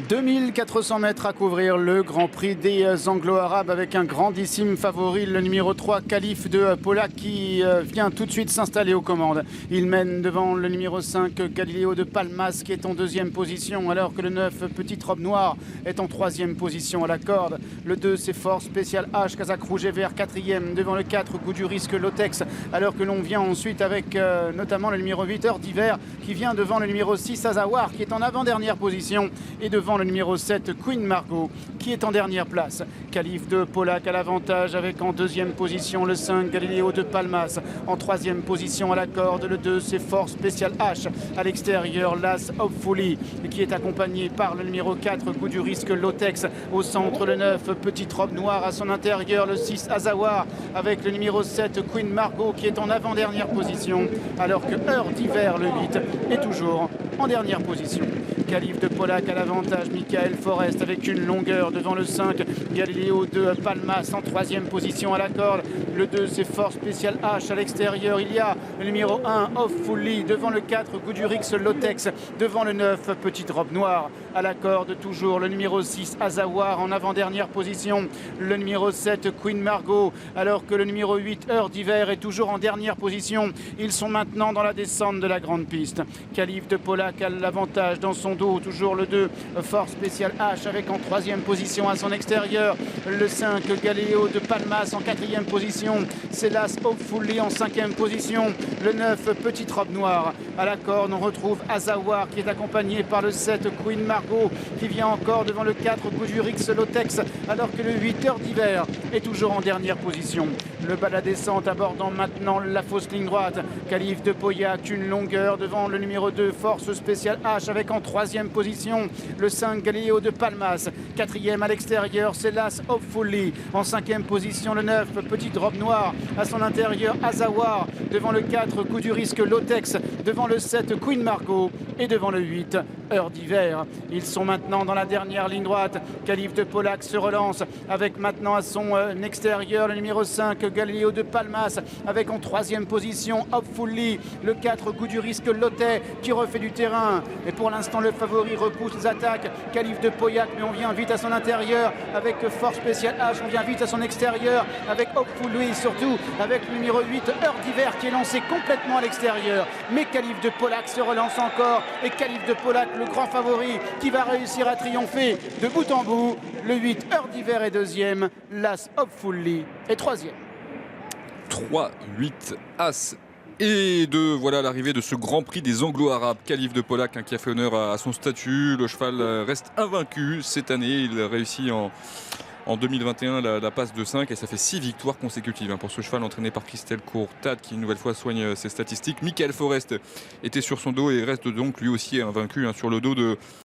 2400 mètres à couvrir, le Grand Prix des Anglo-Arabes avec un grandissime favori, le numéro 3, Khalif de Pollack, qui vient tout de suite s'installer aux commandes. Il mène devant le numéro 5, Galileo de Palmas, qui est en deuxième position, alors que le 9, Petite Robe Noire, est en troisième position à la corde. Le 2, c'est Force Spécial H, Kazakh Rouge et Vert, quatrième, devant le 4, Goût du Risque Lotex, alors que l'on vient ensuite avec notamment le numéro 8, Heure d'Hiver, qui vient devant le numéro 6, Azawar, qui est en avant-dernière position, et devant le numéro 7, Queen Margot, qui est en dernière place. Khalif de Pollack à l'avantage avec en deuxième position le 5, Galileo de Palmas. En troisième position à la corde, le 2, c'est Force Spécial H. À l'extérieur, l'As Hopefully, qui est accompagné par le numéro 4, Goût du Risque Lotex. Au centre, le 9, Petite Robe Noire. À son intérieur, le 6, Azawar, avec le numéro 7, Queen Margot, qui est en avant-dernière position, alors que Heure d'Hiver, le 8, est toujours en dernière position. Khalif de Pollack à l'avantage, Michael Forest avec une longueur devant le 5, Galileo de Palmas en troisième position à la corde. Le 2, c'est Force Spécial H. À l'extérieur, il y a le numéro 1, Hopefully, devant le 4, Goût du Risque Lotex, devant le 9, Petite Robe Noire. À la corde, toujours le numéro 6, Azawar en avant-dernière position, le numéro 7, Queen Margot, alors que le numéro 8, Heure d'Hiver, est toujours en dernière position. Ils sont maintenant dans la descente de la grande piste. Khalif de Pollack a l'avantage dans son dos, toujours le 2, Force Spécial H, avec en troisième position à son extérieur le 5, Galileo de Palmas. En quatrième position, c'est l'As Hopefully en cinquième position, le 9, Petite Robe Noire. À la corde, on retrouve Azawar, qui est accompagné par le 7, Queen Margot, qui vient encore devant le 4, Goût du Risque Lotex, alors que le 8, Heure d'Hiver, est toujours en dernière position. Le bas de la descente abordant maintenant la fausse ligne droite. Khalif de Pollack, une longueur devant le numéro 2, Force Spéciale H, avec en troisième position le 5, Galileo de Palmas. Quatrième à l'extérieur, c'est l'As Hopefully. En cinquième position, le 9, Petite Robe Noire. À son intérieur, Azawar, devant le 4, Goût du Risque Lotex, devant le 7, Queen Margot, et devant le 8, Heure d'Hiver. Ils sont maintenant dans la dernière ligne droite. Khalif de Pollack se relance avec maintenant à son extérieur le numéro 5, Galileo de Palmas, avec en troisième position Hopefully, le 4, Goût du Risque Lotet, qui refait du terrain. Et pour l'instant, le favori repousse les attaques. Khalif de Pollack, mais on vient vite à son intérieur avec Force Spéciale H. On vient vite à son extérieur avec Hopefully, surtout avec le numéro 8, Heure d'Hiver, qui est lancé complètement à l'extérieur. Mais Khalif de Pollack se relance encore. Et Khalif de Pollack, le grand favori, qui va réussir à triompher de bout en bout. Le 8, Heure d'Hiver, est deuxième. L'As Hopefully est troisième. 3, 8, As. Et voilà l'arrivée de ce Grand Prix des Anglo-Arabes. Khalif de Pollack, qui a fait honneur à son statut. Le cheval reste invaincu cette année. Il réussit en 2021 la passe de 5 et ça fait 6 victoires consécutives pour ce cheval entraîné par Christelle Courtade, qui une nouvelle fois soigne ses statistiques. Michael Forest était sur son dos et reste donc lui aussi invaincu sur le dos de